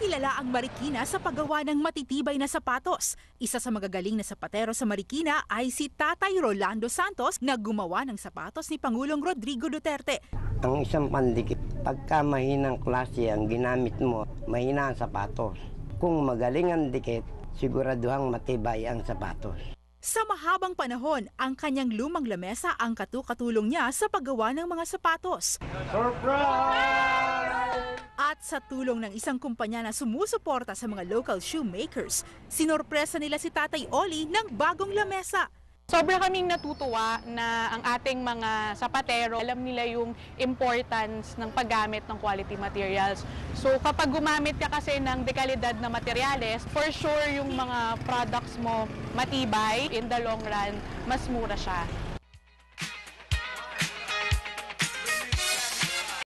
Kilala ang Marikina sa paggawa ng matitibay na sapatos. Isa sa magagaling na sapatero sa Marikina ay si Tatay Rolando Santos na gumawa ng sapatos ni Pangulong Rodrigo Duterte. Ang isang pandikit, pagka mahinang klase ang ginamit mo, mahina ang sapatos. Kung magaling ang dikit, siguraduhang matibay ang sapatos. Sa mahabang panahon, ang kanyang lumang lamesa ang katulong niya sa paggawa ng mga sapatos. Surprise! At sa tulong ng isang kumpanya na sumusuporta sa mga local shoemakers, sinorpresa nila si Tatay Oli ng bagong lamesa. Sobra kaming natutuwa na ang ating mga sapatero, alam nila yung importance ng paggamit ng quality materials. So kapag gumamit ka kasi ng dekalidad na materyales, for sure yung mga products mo matibay, in the long run, mas mura siya.